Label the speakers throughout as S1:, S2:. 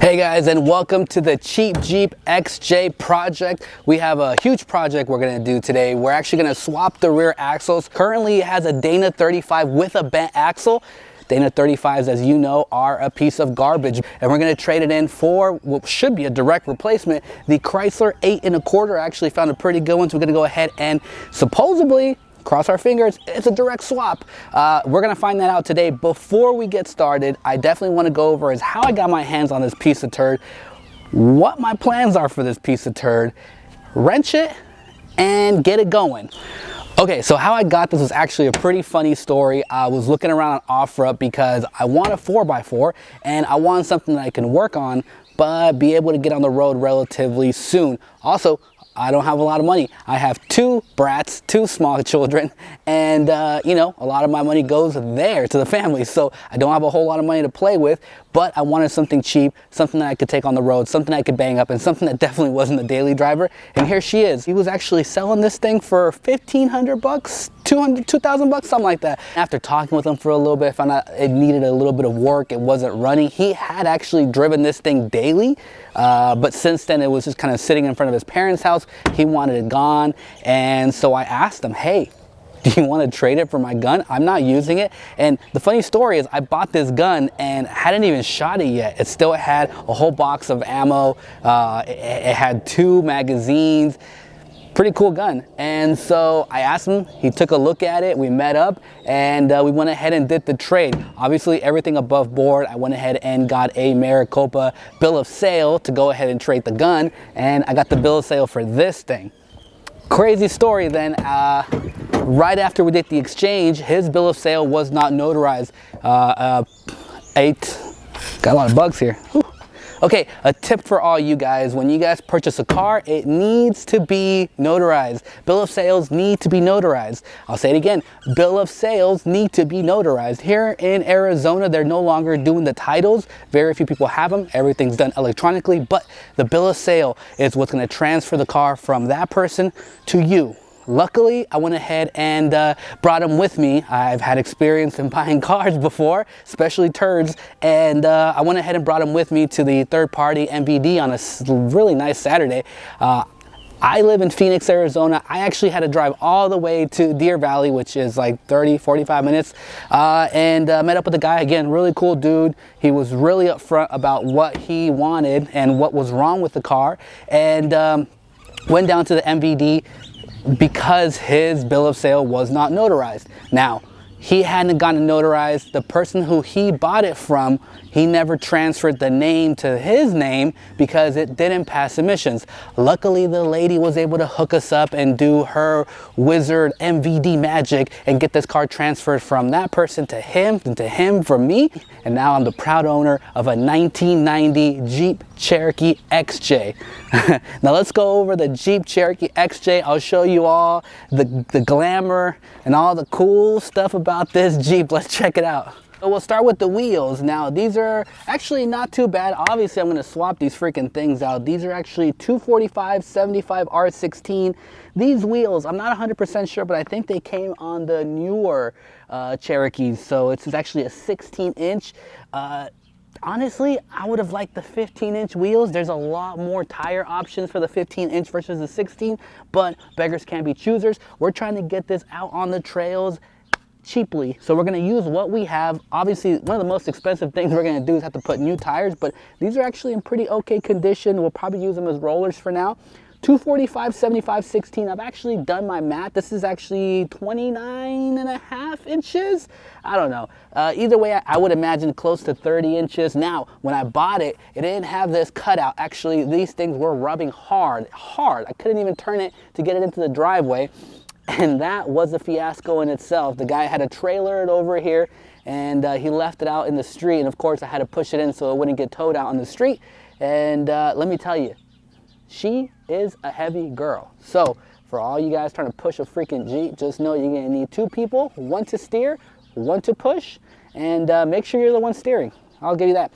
S1: Hey guys, and welcome to the Cheap Jeep XJ project. We have a huge project we're gonna do today. We're actually gonna swap the rear axles. Currently it has a Dana 35 with a bent axle. Dana 35s, as you know, are a piece of garbage, and we're gonna trade it in for what should be a direct replacement. The Chrysler 8.25 actually found a pretty good one, so we're gonna go ahead and supposedly, cross our fingers, it's a direct swap. We're gonna find that out today. Before we get started, I definitely wanna go over is how I got my hands on this piece of turd, what my plans are for this piece of turd, wrench it, and get it going. Okay, so how I got this was actually a pretty funny story. I was looking around on OfferUp because I want a 4x4 and I want something that I can work on, but be able to get on the road relatively soon. Also, I don't have a lot of money. I have two brats, two small children, and you know, a lot of my money goes there to the family. So I don't have a whole lot of money to play with, but I wanted something cheap, something that I could take on the road, something I could bang up, and something that definitely wasn't a daily driver. And here she is. He was actually selling this thing for 1,500 bucks, 2,000 bucks, something like that. After talking with him for a little bit, I found out it needed a little bit of work. It wasn't running. He had actually driven this thing daily, but since then it was just kind of sitting in front of his parents' house. He wanted it gone, and so I asked him, hey, do you want to trade it for my gun? I'm not using it. And the funny story is I bought this gun and hadn't even shot it yet. It still had a whole box of ammo. It had 2 magazines. Pretty cool gun. And so I asked him, he took a look at it, we met up, and we went ahead and did the trade. Obviously everything above board. I went ahead and got a Maricopa bill of sale to go ahead and trade the gun, and I got the bill of sale for this thing. Crazy story then, right after we did the exchange, his bill of sale was not notarized. Got a lot of bugs here. Whew. Okay, a tip for all you guys: when you guys purchase a car, it needs to be notarized. Bill of sales need to be notarized. I'll say it again, bill of sales need to be notarized. Here in Arizona, they're no longer doing the titles. Very few people have them. Everything's done electronically, but the bill of sale is what's gonna transfer the car from that person to you. Luckily, I went ahead and brought them with me. I've had experience in buying cars before, especially turds, and I went ahead and brought them with me to the third-party MVD on a really nice Saturday. I live in Phoenix, Arizona. I actually had to drive all the way to Deer Valley, which is like 30-45 minutes, and met up with the guy. Again, really cool dude. He was really upfront about what he wanted and what was wrong with the car, and went down to the MVD because his bill of sale was not notarized. Now, he hadn't gotten notarized. The person who he bought it from, he never transferred the name to his name because it didn't pass emissions. Luckily, the lady was able to hook us up and do her wizard MVD magic and get this car transferred from that person to him, and to him from me. And now I'm the proud owner of a 1990 Jeep Cherokee XJ. Now let's go over the Jeep Cherokee XJ. I'll show you all the glamour and all the cool stuff about this Jeep. Let's check it out. So we'll start with the wheels. Now these are actually not too bad. Obviously I'm going to swap these freaking things out. These are actually 245 75 R16. These wheels, I'm not 100% sure, but I think they came on the newer Cherokees. So it's actually a 16-inch. Honestly, I would have liked the 15-inch wheels. There's a lot more tire options for the 15-inch versus the 16, but beggars can't be choosers. We're trying to get this out on the trails cheaply, so we're going to use what we have. Obviously, one of the most expensive things we're going to do is have to put new tires, but these are actually in pretty okay condition. We'll probably use them as rollers for now. 245 75 16. I've actually done my math. This is actually 29.5 inches. I don't know. Either way, I would imagine close to 30 inches. Now, when I bought it, it didn't have this cutout. Actually, these things were rubbing hard. I couldn't even turn it to get it into the driveway. And that was a fiasco in itself. The guy had to trailer it over here, and he left it out in the street. And of course, I had to push it in so it wouldn't get towed out on the street. And let me tell you, she is a heavy girl. So for all you guys trying to push a freaking Jeep, just know you're gonna need 2 people, one to steer, one to push, and make sure you're the one steering. I'll give you that.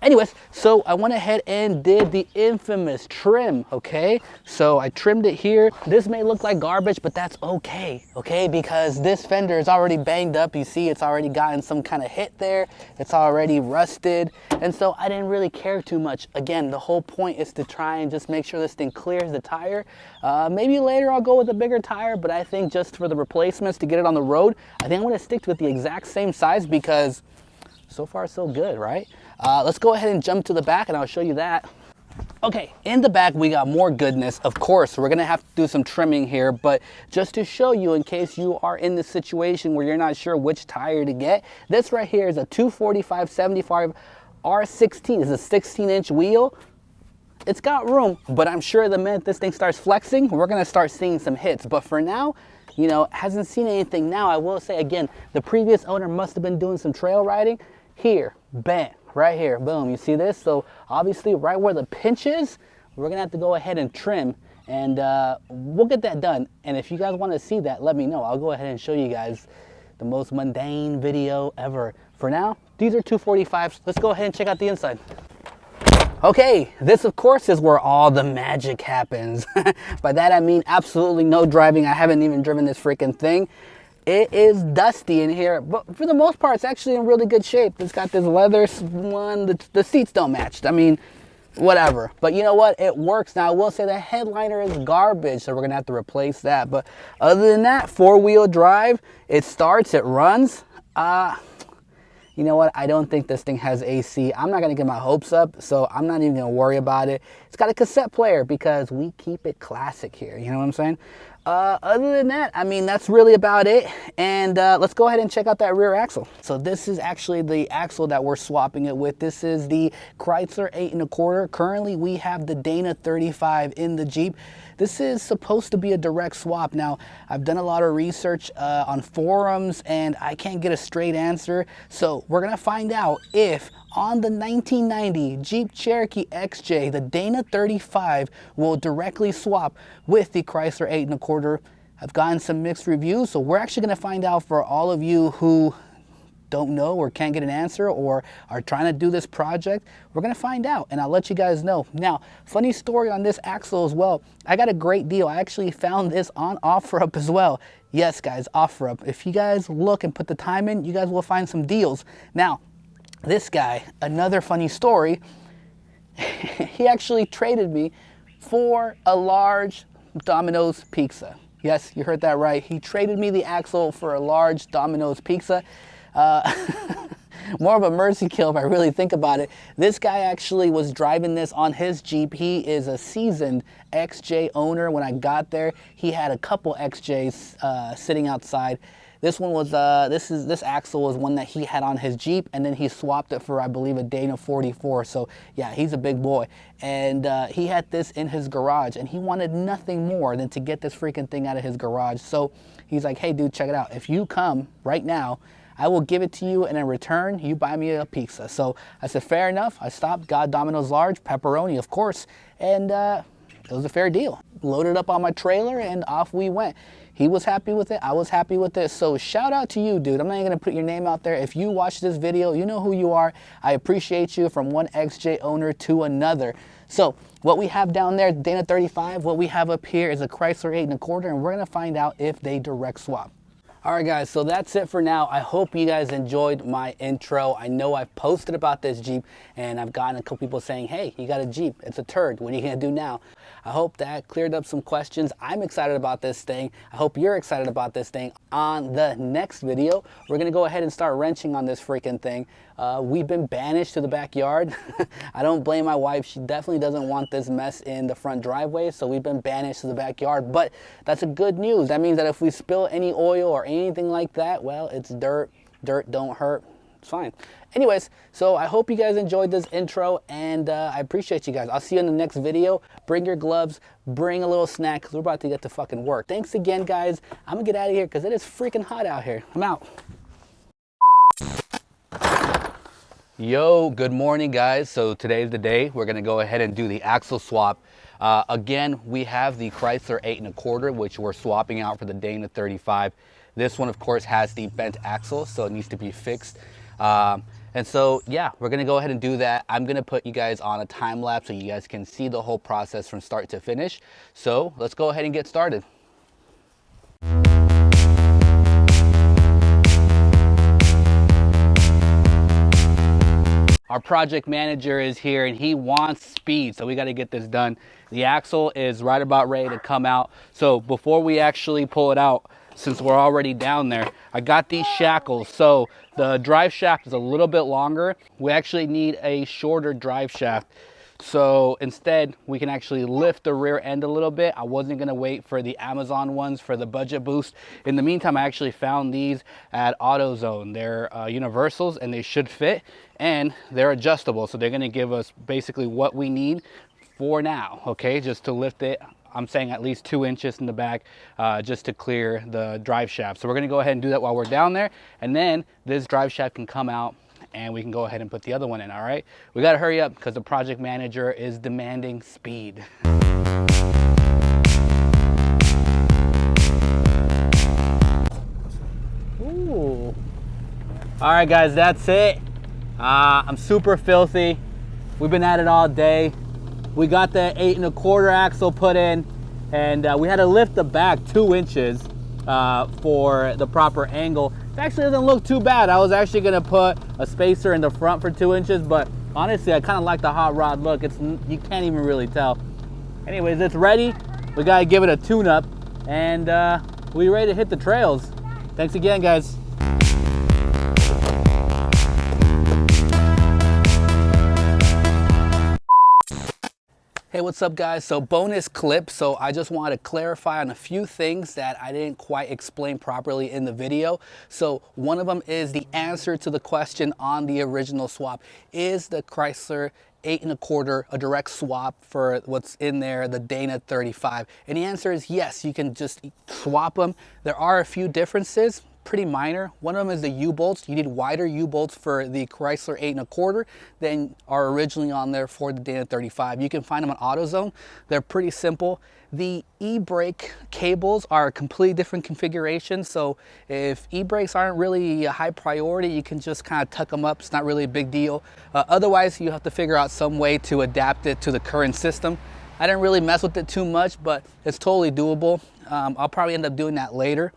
S1: Anyways, so I went ahead and did the infamous trim, okay? So I trimmed it here. This may look like garbage, but that's okay, because this fender is already banged up. You see, it's already gotten some kind of hit there. It's already rusted. And so I didn't really care too much. Again, the whole point is to try and just make sure this thing clears the tire. Maybe later I'll go with a bigger tire, but I think just for the replacements to get it on the road, I think I'm gonna stick with the exact same size because so far so good, right? Let's go ahead and jump to the back and I'll show you that. Okay, in the back we got more goodness. Of course, we're gonna have to do some trimming here, but just to show you in case you are in the situation where you're not sure which tire to get, this right here is a 245/75 R16. It's a 16-inch wheel. It's got room, but I'm sure the minute this thing starts flexing, we're gonna start seeing some hits. But for now, you know, hasn't seen anything. Now, I will say again, the previous owner must have been doing some trail riding. Here, bam, right here, boom, you see this? So obviously right where the pinch is, we're gonna have to go ahead and trim, and we'll get that done. And if you guys wanna see that, let me know. I'll go ahead and show you guys the most mundane video ever. For now, these are 245s. Let's go ahead and check out the inside. Okay, this of course is where all the magic happens. By that I mean absolutely no driving. I haven't even driven this freaking thing. It is dusty in here, but for the most part, it's actually in really good shape. It's got this leather one, the seats don't match. I mean, whatever. But you know what? It works. Now, I will say the headliner is garbage, so we're gonna have to replace that. But other than that, four-wheel drive, it starts, it runs. You know what? I don't think this thing has AC. I'm not gonna get my hopes up, so I'm not even gonna worry about it. It's got a cassette player because we keep it classic here. You know what I'm saying? Other than that, I mean, that's really about it. And let's go ahead and check out that rear axle. So this is actually the axle that we're swapping it with. This is the Chrysler 8.25. Currently, we have the Dana 35 in the Jeep. This is supposed to be a direct swap. Now, I've done a lot of research on forums and I can't get a straight answer. So we're gonna find out if on the 1990 Jeep Cherokee XJ, the Dana 35 will directly swap with the Chrysler 8.25. I've gotten some mixed reviews, so we're actually gonna find out for all of you who don't know or can't get an answer or are trying to do this project. We're gonna find out and I'll let you guys know. Now, funny story on this axle as well. I got a great deal. I actually found this on OfferUp as well. Yes, guys, OfferUp. If you guys look and put the time in, you guys will find some deals. Now, this guy, another funny story, he actually traded me for a large Domino's pizza. Yes, you heard that right. He traded me the axle for a large Domino's pizza. More of a mercy kill if I really think about it. This guy actually was driving this on his Jeep. He is a seasoned XJ owner. When I got there, he had a couple XJs sitting outside. This one was this axle was one that he had on his Jeep, and then he swapped it for, I believe, a Dana 44. So yeah, he's a big boy, and he had this in his garage, and he wanted nothing more than to get this freaking thing out of his garage. So he's like, "Hey, dude, check it out. If you come right now, I will give it to you, and in return, you buy me a pizza." So I said, fair enough. I stopped, got Domino's large, pepperoni, of course, and it was a fair deal. Loaded up on my trailer, and off we went. He was happy with it. I was happy with it. So shout out to you, dude. I'm not even gonna put your name out there. If you watch this video, you know who you are. I appreciate you from one XJ owner to another. So what we have down there, Dana 35, what we have up here is a Chrysler 8.25, and we're gonna find out if they direct swap. All right, guys, so that's it for now. I hope you guys enjoyed my intro. I know I've posted about this Jeep, and I've gotten a couple people saying, "Hey, you got a Jeep. It's a turd. What are you gonna do now?" I hope that cleared up some questions. I'm excited about this thing. I hope you're excited about this thing. On the next video, we're gonna go ahead and start wrenching on this freaking thing. We've been banished to the backyard. I don't blame my wife. She definitely doesn't want this mess in the front driveway, so we've been banished to the backyard. But that's a good news. That means that if we spill any oil or anything like that, well, it's dirt. Dirt don't hurt. It's fine. Anyways, so I hope you guys enjoyed this intro, and I appreciate you guys. I'll see you in the next video. Bring your gloves, bring a little snack, because we're about to get to fucking work. Thanks again, guys. I'm gonna get out of here because it is freaking hot out here. I'm out. Yo, good morning, guys. So today's the day. We're gonna go ahead and do the axle swap. Again, we have the Chrysler 8.25, which we're swapping out for the Dana 35. This one, of course, has the bent axle, so it needs to be fixed. And so, yeah, we're gonna go ahead and do that. I'm gonna put you guys on a time lapse so you guys can see the whole process from start to finish. So let's go ahead and get started. Our project manager is here and he wants speed, so we got to get this done. The axle is right about ready to come out. So before we actually pull it out, since we're already down there, I got these shackles. So the drive shaft is a little bit longer. We actually need a shorter drive shaft. So instead, we can actually lift the rear end a little bit. I wasn't gonna wait for the Amazon ones for the budget boost. In the meantime, I actually found these at AutoZone. They're universals and they should fit, and they're adjustable. So they're gonna give us basically what we need for now, okay? Just to lift it, I'm saying at least 2 inches in the back, just to clear the drive shaft. So we're gonna go ahead and do that while we're down there, and then this drive shaft can come out and we can go ahead and put the other one in, all right? We gotta hurry up because the project manager is demanding speed. Ooh. All right, guys, that's it. I'm super filthy. We've been at it all day. We got the 8 1/4 axle put in, and we had to lift the back 2 inches for the proper angle. It actually doesn't look too bad. I was actually gonna put a spacer in the front for 2 inches, but honestly, I kind of like the hot rod look. You can't even really tell. Anyways, it's ready. We gotta give it a tune-up, and we're ready to hit the trails. Thanks again, guys. Hey, what's up, guys? So bonus clip. So I just want to clarify on a few things that I didn't quite explain properly in the video. So one of them is the answer to the question on the original swap. Is the Chrysler 8 1/4 a direct swap for what's in there, the Dana 35? And the answer is yes, you can just swap them. There are a few differences, pretty minor. One of them is the U-bolts. You need wider U-bolts for the Chrysler 8 1/4 than are originally on there for the Dana 35. You can find them on AutoZone. They're pretty simple. The e-brake cables are a completely different configuration. So if e-brakes aren't really a high priority, you can just kind of tuck them up. It's not really a big deal. Otherwise, you have to figure out some way to adapt it to the current system. I didn't really mess with it too much, but it's totally doable. I'll probably end up doing that later.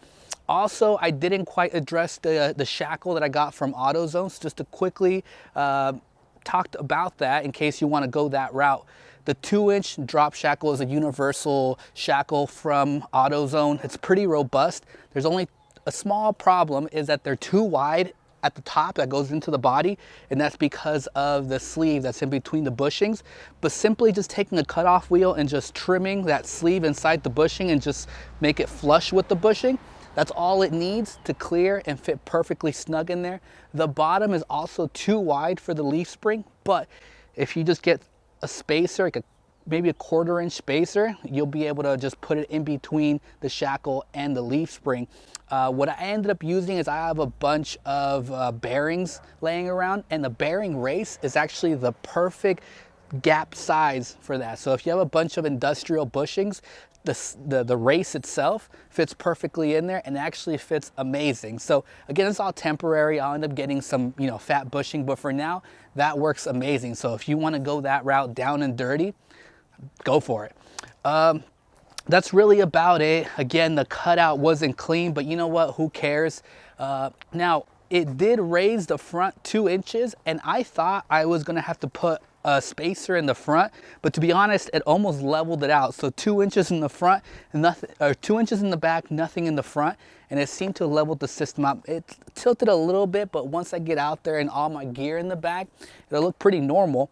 S1: Also, I didn't quite address the shackle that I got from AutoZone, so just to quickly talk about that in case you want to go that route. The 2-inch drop shackle is a universal shackle from AutoZone. It's pretty robust. There's only a small problem, is that they're too wide at the top that goes into the body, and that's because of the sleeve that's in between the bushings. But simply just taking a cutoff wheel and just trimming that sleeve inside the bushing and just make it flush with the bushing, that's all it needs to clear and fit perfectly snug in there. The bottom is also too wide for the leaf spring, but if you just get a spacer, like maybe a 1/4 inch spacer, you'll be able to just put it in between the shackle and the leaf spring. What I ended up using is I have a bunch of bearings laying around, and the bearing race is actually the perfect gap size for that. So if you have a bunch of industrial bushings, the race itself fits perfectly in there and actually fits amazing. So again, it's all temporary. I'll end up getting some, fat bushing, but for now, that works amazing. So if you want to go that route, down and dirty, go for it. That's really about it. Again, the cutout wasn't clean, but you know what? Who cares? Now, it did raise the front 2 inches, and I thought I was gonna have to put a spacer in the front, but to be honest, it almost leveled it out. So 2 inches in the front, nothing, or 2 inches in the back, nothing in the front, and it seemed to level the system out. It tilted a little bit, but once I get out there and all my gear in the back, it'll look pretty normal.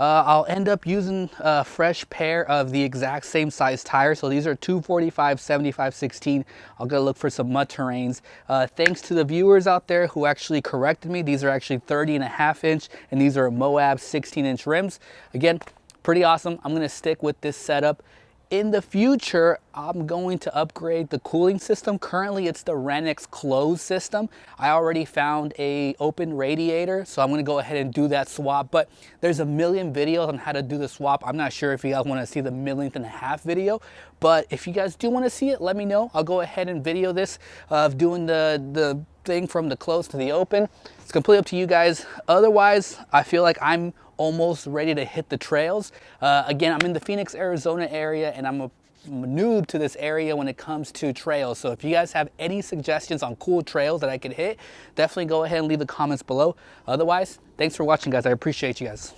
S1: I'll end up using a fresh pair of the exact same size tires. So these are 245 75/16. I'll go look for some mud terrains. Thanks to the viewers out there who actually corrected me. These are actually 30.5 inch, and these are Moab 16-inch rims. Again, pretty awesome. I'm gonna stick with this setup. in the future, I'm going to upgrade the cooling system. Currently, it's the Renix closed system. I already found a open radiator, so I'm gonna go ahead and do that swap. But there's a million videos on how to do the swap. I'm not sure if you guys wanna see the 1.5 million video, but if you guys do wanna see it, let me know. I'll go ahead and video this of doing the thing from the closed to the open. It's completely up to you guys. Otherwise, I feel like I'm almost ready to hit the trails. Again, I'm in the Phoenix, Arizona area, and I'm a noob to this area when it comes to trails. So if you guys have any suggestions on cool trails that I could hit, definitely go ahead and leave the comments below. Otherwise, thanks for watching, guys. I appreciate you guys.